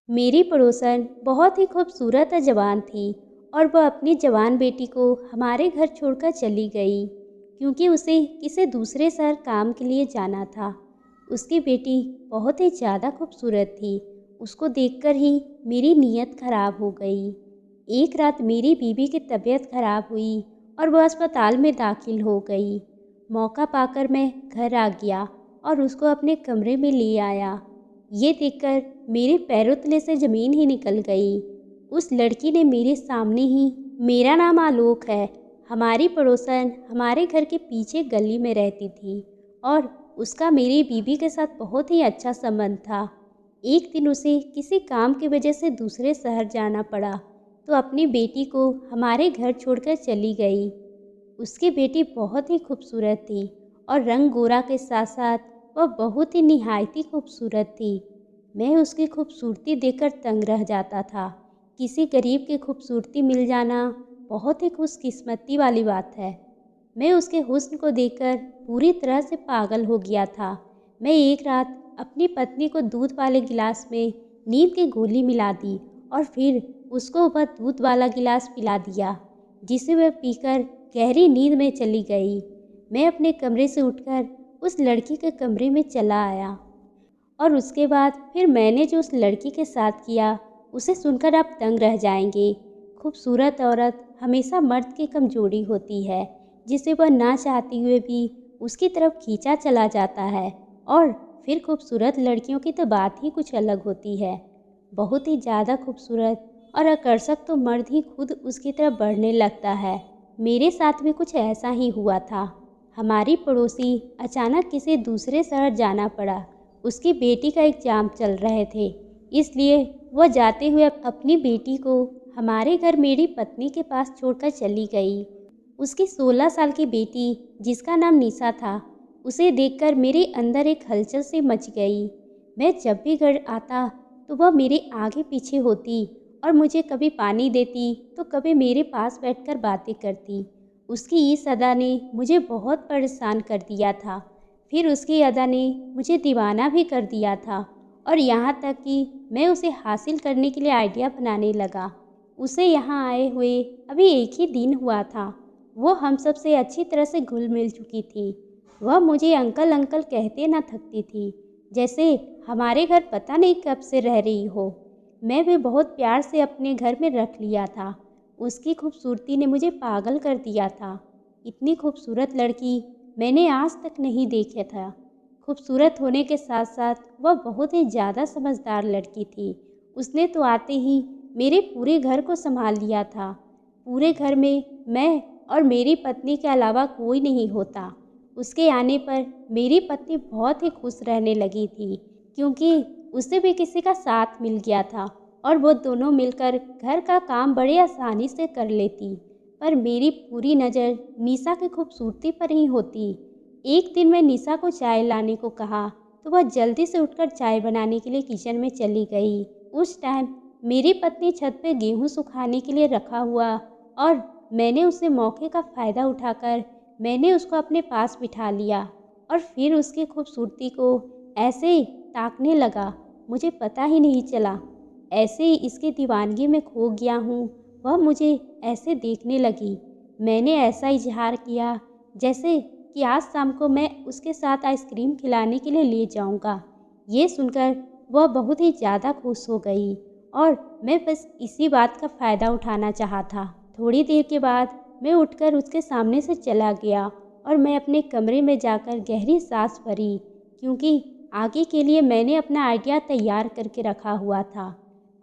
मेरी पड़ोसन बहुत ही खूबसूरत जवान थी और वह अपनी जवान बेटी को हमारे घर छोड़कर चली गई क्योंकि उसे किसी दूसरे शहर काम के लिए जाना था। उसकी बेटी बहुत ही ज़्यादा खूबसूरत थी। उसको देखकर ही मेरी नीयत खराब हो गई। एक रात मेरी बीवी की तबीयत खराब हुई और वह अस्पताल में दाखिल हो गई। मौका पाकर मैं घर आ गया और उसको अपने कमरे में ले आया। ये देखकर मेरे पैरों तले से ज़मीन ही निकल गई। उस लड़की ने मेरे सामने ही, मेरा नाम आलोक है, हमारी पड़ोसन हमारे घर के पीछे गली में रहती थी और उसका मेरी बीवी के साथ बहुत ही अच्छा संबंध था। एक दिन उसे किसी काम की वजह से दूसरे शहर जाना पड़ा तो अपनी बेटी को हमारे घर छोड़कर चली गई। उसकी बेटी बहुत ही खूबसूरत थी और रंग गोरा के साथ साथ वह बहुत ही निहायती खूबसूरत थी। मैं उसकी खूबसूरती देखकर तंग रह जाता था। किसी गरीब की खूबसूरती मिल जाना बहुत ही खुशकिस्मती वाली बात है। मैं उसके हुस्न को देखकर पूरी तरह से पागल हो गया था। मैं एक रात अपनी पत्नी को दूध वाले गिलास में नींद की गोली मिला दी और फिर उसको वह दूध वाला गिलास पिला दिया, जिसे वह पीकर गहरी नींद में चली गई। मैं अपने कमरे से उठकर उस लड़की के कमरे में चला आया और उसके बाद फिर मैंने जो उस लड़की के साथ किया उसे सुनकर आप दंग रह जाएंगे। खूबसूरत औरत हमेशा मर्द की कमजोरी होती है, जिसे वह ना चाहते हुए भी उसकी तरफ खींचा चला जाता है। और फिर खूबसूरत लड़कियों की तो बात ही कुछ अलग होती है। बहुत ही ज़्यादा खूबसूरत और आकर्षक तो मर्द ही खुद उसकी तरफ बढ़ने लगता है। मेरे साथ भी कुछ ऐसा ही हुआ था। हमारी पड़ोसी अचानक किसी दूसरे शहर जाना पड़ा। उसकी बेटी का एग्जाम चल रहे थे, इसलिए वह जाते हुए अपनी बेटी को हमारे घर मेरी पत्नी के पास छोड़कर चली गई। उसकी 16 साल की बेटी, जिसका नाम निशा था, उसे देखकर मेरे अंदर एक हलचल सी मच गई। मैं जब भी घर आता तो वह मेरे आगे पीछे होती और मुझे कभी पानी देती तो कभी मेरे पास बैठकर बातें करती। उसकी इस अदा ने मुझे बहुत परेशान कर दिया था। फिर उसकी अदा ने मुझे दीवाना भी कर दिया था और यहाँ तक कि मैं उसे हासिल करने के लिए आइडिया बनाने लगा। उसे यहाँ आए हुए अभी एक ही दिन हुआ था। वो हम सब से अच्छी तरह से घुल मिल चुकी थी। वह मुझे अंकल अंकल कहते ना थकती थी, जैसे हमारे घर पता नहीं कब से रह रही हो। मैं भी बहुत प्यार से अपने घर में रख लिया था। उसकी खूबसूरती ने मुझे पागल कर दिया था। इतनी खूबसूरत लड़की मैंने आज तक नहीं देखा था। खूबसूरत होने के साथ साथ वह बहुत ही ज़्यादा समझदार लड़की थी। उसने तो आते ही मेरे पूरे घर को संभाल लिया था। पूरे घर में मैं और मेरी पत्नी के अलावा कोई नहीं होता। उसके आने पर मेरी पत्नी बहुत ही खुश रहने लगी थी, क्योंकि उसे भी किसी का साथ मिल गया था और वो दोनों मिलकर घर का काम बड़े आसानी से कर लेती। पर मेरी पूरी नज़र निशा की खूबसूरती पर ही होती। एक दिन मैं निशा को चाय लाने को कहा तो वह जल्दी से उठकर चाय बनाने के लिए किचन में चली गई। उस टाइम मेरी पत्नी छत पे गेहूं सुखाने के लिए रखा हुआ और मैंने उसे मौके का फ़ायदा उठाकर मैंने उसको अपने पास बिठा लिया और फिर उसकी खूबसूरती को ऐसे ही ताकने लगा। मुझे पता ही नहीं चला, ऐसे ही इसकी दीवानगी में खो गया हूँ। वह मुझे ऐसे देखने लगी। मैंने ऐसा इजहार किया जैसे कि आज शाम को मैं उसके साथ आइसक्रीम खिलाने के लिए ले जाऊंगा। ये सुनकर वह बहुत ही ज़्यादा खुश हो गई और मैं बस इसी बात का फ़ायदा उठाना चाहा था। थोड़ी देर के बाद मैं उठकर उसके सामने से चला गया और मैं अपने कमरे में जाकर गहरी सांस भरी, क्योंकि आगे के लिए मैंने अपना आइडिया तैयार करके रखा हुआ था।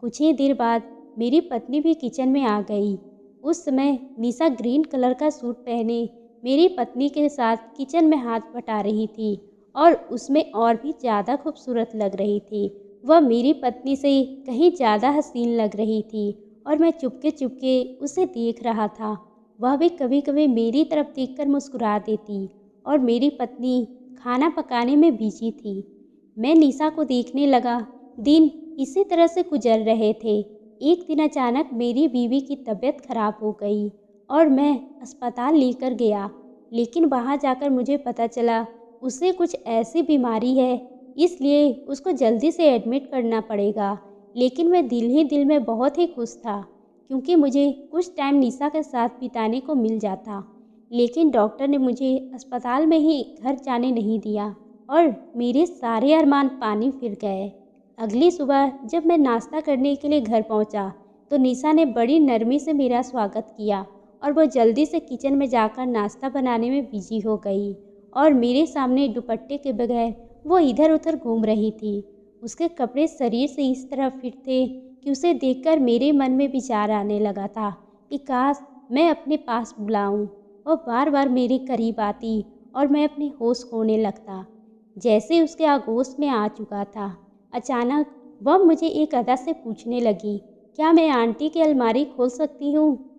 कुछ ही देर बाद मेरी पत्नी भी किचन में आ गई। उस समय निशा ग्रीन कलर का सूट पहने मेरी पत्नी के साथ किचन में हाथ बटा रही थी और उसमें और भी ज़्यादा खूबसूरत लग रही थी। वह मेरी पत्नी से कहीं ज़्यादा हसीन लग रही थी और मैं चुपके चुपके उसे देख रहा था। वह भी कभी कभी मेरी तरफ देखकर मुस्कुरा देती और मेरी पत्नी खाना पकाने में बिजी थी। मैं निशा को देखने लगा। दिन इसी तरह से गुजर रहे थे। एक दिन अचानक मेरी बीवी की तबीयत खराब हो गई और मैं अस्पताल लेकर गया, लेकिन वहाँ जाकर मुझे पता चला उसे कुछ ऐसी बीमारी है, इसलिए उसको जल्दी से एडमिट करना पड़ेगा। लेकिन मैं दिल ही दिल में बहुत ही खुश था, क्योंकि मुझे कुछ टाइम निशा के साथ बिताने को मिल जाता। लेकिन डॉक्टर ने मुझे अस्पताल में ही घर जाने नहीं दिया और मेरे सारे अरमान पानी फिर गए। अगली सुबह जब मैं नाश्ता करने के लिए घर पहुंचा, तो निशा ने बड़ी नरमी से मेरा स्वागत किया और वो जल्दी से किचन में जाकर नाश्ता बनाने में बिजी हो गई और मेरे सामने दुपट्टे के बगैर वो इधर उधर घूम रही थी। उसके कपड़े शरीर से इस तरह फिट थे कि उसे देखकर मेरे मन में विचार आने लगा था कि काश मैं अपने पास बुलाऊं। वो बार बार मेरे करीब आती और मैं अपने होश खोने लगता, जैसे उसके आगोश में आ चुका था। अचानक वह मुझे एक अदा से पूछने लगी, क्या मैं आंटी की अलमारी खोल सकती हूँ?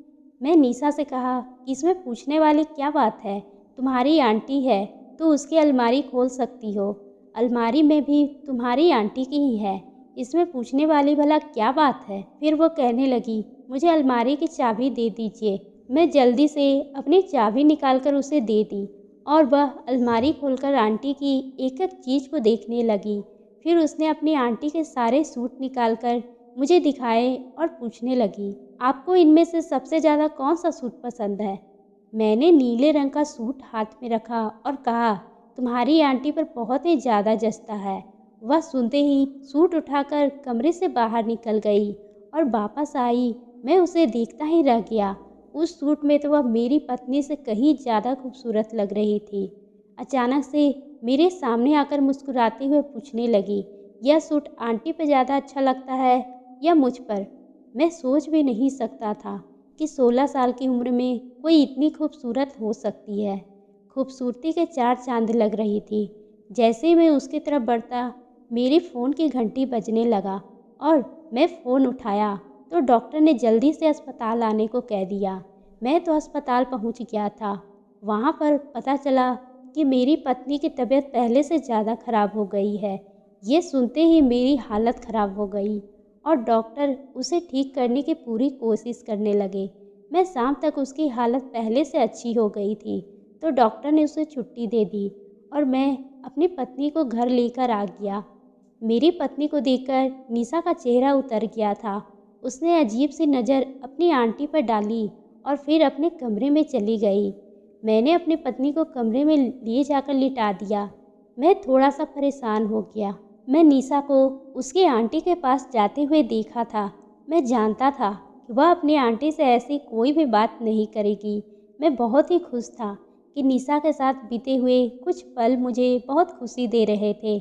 मैं निशा से कहा कि इसमें पूछने वाली क्या बात है, तुम्हारी आंटी है तो उसकी अलमारी खोल सकती हो। अलमारी में भी तुम्हारी आंटी की ही है, इसमें पूछने वाली भला क्या बात है। फिर वो कहने लगी, मुझे अलमारी की चाबी दे दीजिए। मैं जल्दी से अपनी चाबी निकालकर उसे दे दी और वह अलमारी खोलकर आंटी की एक एक चीज़ को देखने लगी। फिर उसने अपनी आंटी के सारे सूट निकालकर मुझे दिखाए और पूछने लगी, आपको इनमें से सबसे ज़्यादा कौन सा सूट पसंद है? मैंने नीले रंग का सूट हाथ में रखा और कहा, तुम्हारी आंटी पर बहुत ही ज़्यादा जचता है। वह सुनते ही सूट उठाकर कमरे से बाहर निकल गई और वापस आई। मैं उसे देखता ही रह गया। उस सूट में तो वह मेरी पत्नी से कहीं ज़्यादा खूबसूरत लग रही थी। अचानक से मेरे सामने आकर मुस्कुराते हुए पूछने लगी, यह सूट आंटी पर ज़्यादा अच्छा लगता है या मुझ पर? मैं सोच भी नहीं सकता था कि 16 साल की उम्र में कोई इतनी खूबसूरत हो सकती है। खूबसूरती के चार चांद लग रही थी। जैसे ही मैं उसकी तरफ बढ़ता, मेरे फ़ोन की घंटी बजने लगा और मैं फ़ोन उठाया तो डॉक्टर ने जल्दी से अस्पताल आने को कह दिया। मैं तो अस्पताल पहुंच गया था। वहां पर पता चला कि मेरी पत्नी की तबीयत पहले से ज़्यादा ख़राब हो गई है। ये सुनते ही मेरी हालत ख़राब हो गई और डॉक्टर उसे ठीक करने की पूरी कोशिश करने लगे। मैं शाम तक उसकी हालत पहले से अच्छी हो गई थी, तो डॉक्टर ने उसे छुट्टी दे दी और मैं अपनी पत्नी को घर लेकर आ गया। मेरी पत्नी को देखकर निशा का चेहरा उतर गया था। उसने अजीब सी नज़र अपनी आंटी पर डाली और फिर अपने कमरे में चली गई। मैंने अपनी पत्नी को कमरे में ले जाकर लिटा दिया। मैं थोड़ा सा परेशान हो गया। मैं निशा को उसकी आंटी के पास जाते हुए देखा था। मैं जानता था कि वह अपनी आंटी से ऐसी कोई भी बात नहीं करेगी। मैं बहुत ही खुश था कि निशा के साथ बीते हुए कुछ पल मुझे बहुत खुशी दे रहे थे।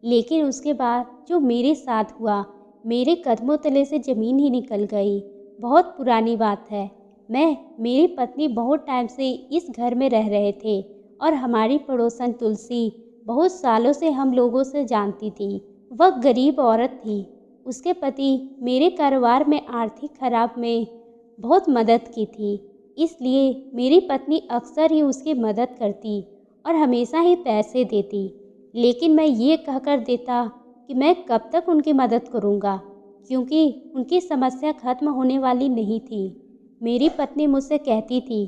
लेकिन उसके बाद जो मेरे साथ हुआ, मेरे कदमों तले से ज़मीन ही निकल गई। बहुत पुरानी बात है। मेरी पत्नी बहुत टाइम से इस घर में रह रहे थे और हमारी पड़ोसन तुलसी बहुत सालों से हम लोगों से जानती थी। वह गरीब औरत थी। उसके पति मेरे कारोबार में आर्थिक खराब में बहुत मदद की थी, इसलिए मेरी पत्नी अक्सर ही उसकी मदद करती और हमेशा ही पैसे देती। लेकिन मैं ये कहकर देता कि मैं कब तक उनकी मदद करूँगा, क्योंकि उनकी समस्या खत्म होने वाली नहीं थी। मेरी पत्नी मुझसे कहती थी,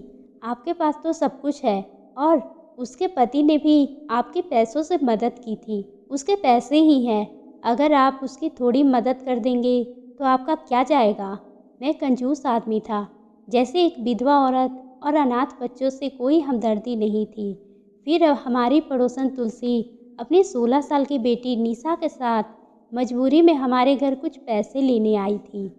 आपके पास तो सब कुछ है, और उसके पति ने भी आपके पैसों से मदद की थी। उसके पैसे ही हैं, अगर आप उसकी थोड़ी मदद कर देंगे तो आपका क्या जाएगा। मैं कंजूस आदमी था, जैसे एक विधवा औरत और अनाथ बच्चों से कोई हमदर्दी नहीं थी। फिर हमारी पड़ोसन तुलसी अपनी 16 साल की बेटी निशा के साथ मजबूरी में हमारे घर कुछ पैसे लेने आई थी।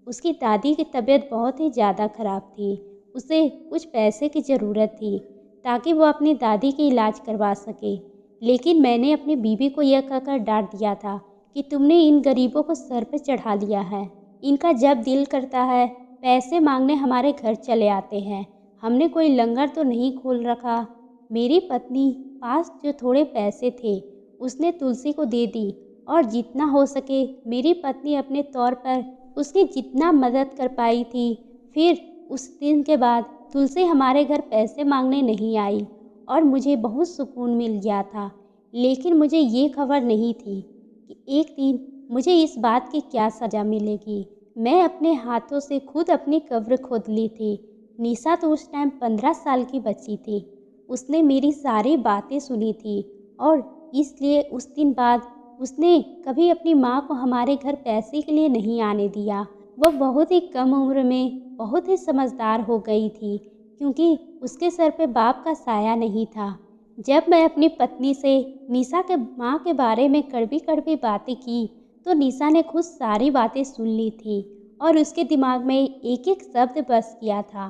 उसकी दादी की तबीयत बहुत ही ज़्यादा ख़राब थी। उसे कुछ पैसे की ज़रूरत थी ताकि वो अपनी दादी की इलाज करवा सके। लेकिन मैंने अपनी बीवी को यह कहकर डांट दिया था कि तुमने इन गरीबों को सर पे चढ़ा लिया है। इनका जब दिल करता है पैसे मांगने हमारे घर चले आते हैं। हमने कोई लंगर तो नहीं खोल रखा। मेरी पत्नी पास जो थोड़े पैसे थे उसने तुलसी को दे दी और जितना हो सके मेरी पत्नी अपने तौर पर उसकी जितना मदद कर पाई थी। फिर उस दिन के बाद तुलसी हमारे घर पैसे मांगने नहीं आई और मुझे बहुत सुकून मिल गया था। लेकिन मुझे ये खबर नहीं थी कि एक दिन मुझे इस बात की क्या सज़ा मिलेगी। मैं अपने हाथों से खुद अपनी कब्र खोद ली थी। निशा तो उस टाइम 15 साल की बच्ची थी। उसने मेरी सारी बातें सुनी थी और इसलिए उस दिन बाद उसने कभी अपनी माँ को हमारे घर पैसे के लिए नहीं आने दिया। वह बहुत ही कम उम्र में बहुत ही समझदार हो गई थी, क्योंकि उसके सर पे बाप का साया नहीं था। जब मैं अपनी पत्नी से निशा के माँ के बारे में कड़वी-कड़वी बातें की, तो निशा ने खुद सारी बातें सुन ली थी और उसके दिमाग में एक-एक शब्द बस किया था।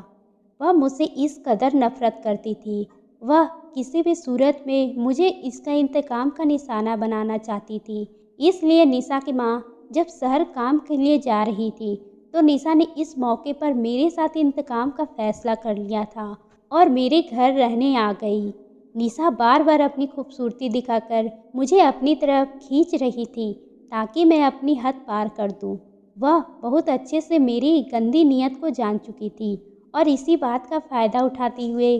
वह मुझसे इस कदर नफरत करती थी। वह किसी भी सूरत में मुझे इसका इंतकाम का निशाना बनाना चाहती थी। इसलिए निशा की माँ जब शहर काम के लिए जा रही थी, तो निशा ने इस मौके पर मेरे साथ इंतकाम का फैसला कर लिया था और मेरे घर रहने आ गई। निशा बार बार अपनी खूबसूरती दिखाकर मुझे अपनी तरफ खींच रही थी, ताकि मैं अपनी हद पार कर दूं। वह बहुत अच्छे से मेरी गंदी नीयत को जान चुकी थी और इसी बात का फ़ायदा उठाते हुए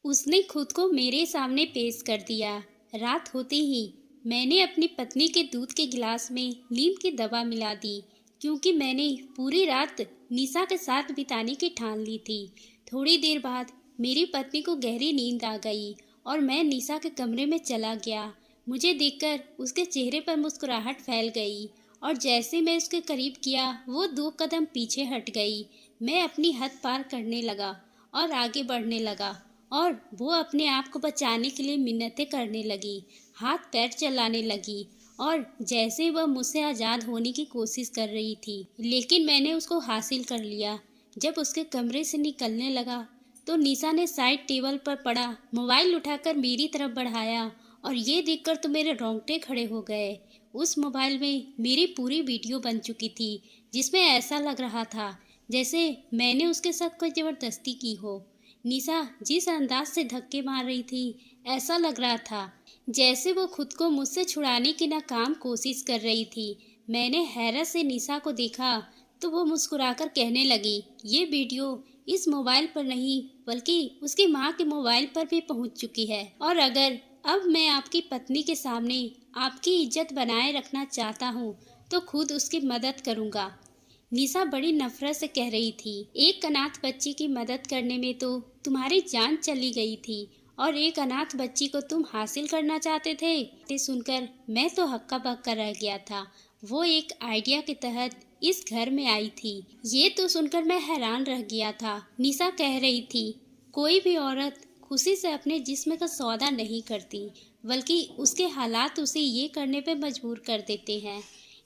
उसने खुद को मेरे सामने पेश कर दिया। रात होते ही मैंने अपनी पत्नी के दूध के गिलास में नींद की दवा मिला दी, क्योंकि मैंने पूरी रात निशा के साथ बिताने की ठान ली थी। थोड़ी देर बाद मेरी पत्नी को गहरी नींद आ गई और मैं निशा के कमरे में चला गया। मुझे देखकर उसके चेहरे पर मुस्कुराहट फैल गई और जैसे मैं उसके करीब किया, वो 2 कदम पीछे हट गई। मैं अपनी हद पार करने लगा और आगे बढ़ने लगा और वो अपने आप को बचाने के लिए मिन्नतें करने लगी, हाथ पैर चलाने लगी और जैसे वह मुझसे आज़ाद होने की कोशिश कर रही थी, लेकिन मैंने उसको हासिल कर लिया। जब उसके कमरे से निकलने लगा, तो निशा ने साइड टेबल पर पड़ा मोबाइल उठाकर मेरी तरफ बढ़ाया और ये देखकर तो मेरे रोंगटे खड़े हो गए। उस मोबाइल में मेरी पूरी वीडियो बन चुकी थी, जिसमें ऐसा लग रहा था जैसे मैंने उसके साथ कोई ज़बरदस्ती की हो। निशा जिस अंदाज से धक्के मार रही थी, ऐसा लग रहा था जैसे वो खुद को मुझसे छुड़ाने की नाकाम कोशिश कर रही थी। मैंने हैरत से निशा को देखा तो वो मुस्कुराकर कहने लगी, ये वीडियो इस मोबाइल पर नहीं बल्कि उसकी माँ के मोबाइल पर भी पहुँच चुकी है, और अगर अब मैं आपकी पत्नी के सामने आपकी इज्जत बनाए रखना चाहता हूँ तो खुद उसकी मदद करूँगा। निशा बड़ी नफरत से कह रही थी, एक अनाथ बच्ची की मदद करने में तो तुम्हारी जान चली गई थी और एक अनाथ बच्ची को तुम हासिल करना चाहते थे। ये सुनकर मैं तो हक्का बक्का रह गया था। वो एक आइडिया के तहत इस घर में आई थी। ये तो सुनकर मैं हैरान रह गया था। निशा कह रही थी, कोई भी औरत खुशी से अपने जिस्म का सौदा नहीं करती, बल्कि उसके हालात उसे ये करने पे मजबूर कर देते हैं।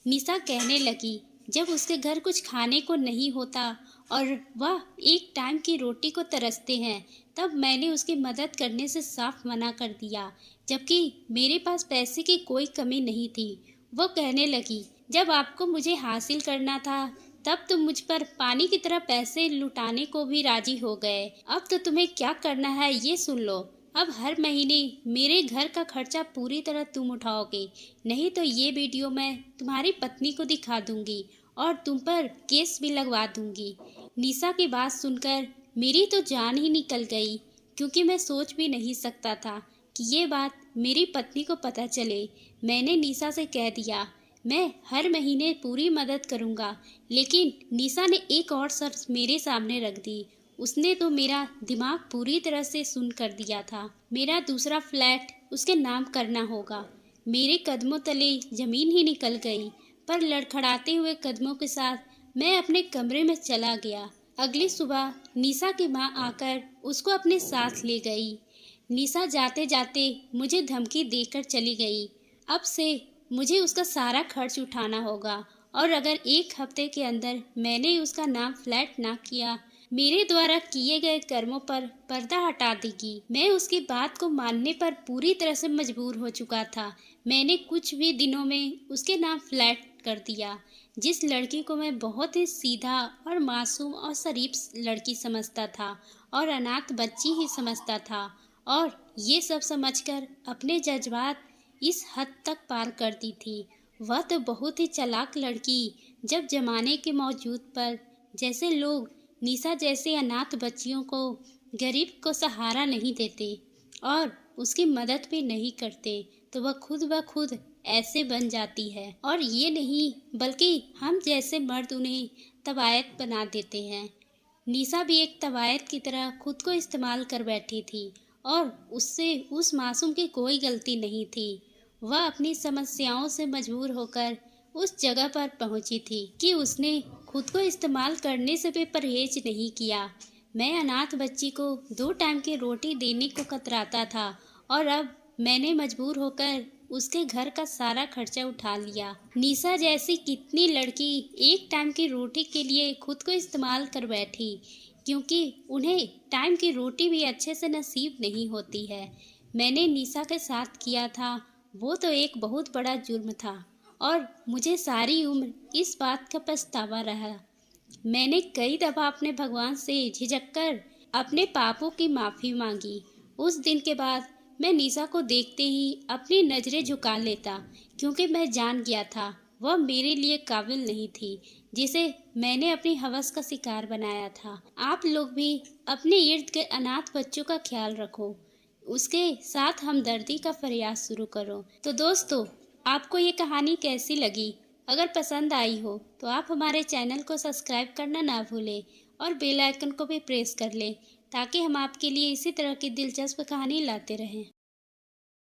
निशा कहने लगी, जब उसके घर कुछ खाने को नहीं होता और वह एक टाइम की रोटी को तरसते हैं, तब मैंने उसकी मदद करने से साफ मना कर दिया, जबकि मेरे पास पैसे की कोई कमी नहीं थी। वो कहने लगी, जब आपको मुझे हासिल करना था तब तुम मुझ पर पानी की तरह पैसे लुटाने को भी राजी हो गए। अब तो तुम्हें क्या करना है ये सुन लो। अब हर महीने मेरे घर का खर्चा पूरी तरह तुम उठाओगे, नहीं तो ये वीडियो मैं तुम्हारी पत्नी को दिखा दूंगी और तुम पर केस भी लगवा दूंगी। निशा की बात सुनकर मेरी तो जान ही निकल गई, क्योंकि मैं सोच भी नहीं सकता था कि ये बात मेरी पत्नी को पता चले। मैंने निशा से कह दिया, मैं हर महीने पूरी मदद करूंगा, लेकिन निशा ने एक और शर्त मेरे सामने रख दी। उसने तो मेरा दिमाग पूरी तरह से सुन कर दिया था। मेरा दूसरा फ्लैट उसके नाम करना होगा। मेरे कदमों तले जमीन ही निकल गई, पर लड़खड़ाते हुए कदमों के साथ मैं अपने कमरे में चला गया। अगली सुबह निशा की माँ आकर उसको अपने साथ ले गई। निशा जाते जाते मुझे धमकी देकर चली गई। अब से मुझे उसका सारा खर्च उठाना होगा और अगर 1 हफ्ते के अंदर मैंने उसका नाम फ्लैट ना किया, मेरे द्वारा किए गए कर्मों पर पर्दा हटा देगी। मैं उसकी बात को मानने पर पूरी तरह से मजबूर हो चुका था। मैंने कुछ भी दिनों में उसके नाम फ्लैट कर दिया। जिस लड़की को मैं बहुत ही सीधा और मासूम और शरीफ लड़की समझता था और अनाथ बच्ची ही समझता था, और ये सब समझकर अपने जज्बात इस हद तक पार करती थी। वह तो बहुत ही चालाक लड़की। जब जमाने के मौजूद पर जैसे लोग निशा जैसे अनाथ बच्चियों को, गरीब को सहारा नहीं देते और उसकी मदद भी नहीं करते, तो वह खुद ब खुद ऐसे बन जाती है। और ये नहीं बल्कि हम जैसे मर्द उन्हें तवायत बना देते हैं। निशा भी एक तवायत की तरह खुद को इस्तेमाल कर बैठी थी और उससे उस मासूम की कोई गलती नहीं थी। वह अपनी समस्याओं से मजबूर होकर उस जगह पर पहुंची थी कि उसने खुद को इस्तेमाल करने से भी परहेज नहीं किया। मैं अनाथ बच्ची को 2 टाइम की रोटी देने को कतराता था और अब मैंने मजबूर होकर उसके घर का सारा खर्चा उठा लिया। निशा जैसी कितनी लड़की 1 टाइम की रोटी के लिए खुद को इस्तेमाल कर बैठी, क्योंकि उन्हें टाइम की रोटी भी अच्छे से नसीब नहीं होती है। मैंने निशा के साथ किया था वो तो एक बहुत बड़ा जुर्म था और मुझे सारी उम्र इस बात का पछतावा रहा। मैंने कई दफ़ा अपने भगवान से झिझककर अपने पापों की माफ़ी मांगी। उस दिन के बाद मैं निशा को देखते ही अपनी नज़रें झुका लेता, क्योंकि मैं जान गया था वह मेरे लिए काबिल नहीं थी, जिसे मैंने अपनी हवस का शिकार बनाया था। आप लोग भी अपने इर्द गिर्द अनाथ बच्चों का ख्याल रखो, उसके साथ हमदर्दी का प्रयास शुरू करो। तो दोस्तों, आपको ये कहानी कैसी लगी? अगर पसंद आई हो तो आप हमारे चैनल को सब्सक्राइब करना ना भूलें और बेल आइकन को भी प्रेस कर लें, ताकि हम आपके लिए इसी तरह की दिलचस्प कहानी लाते रहें।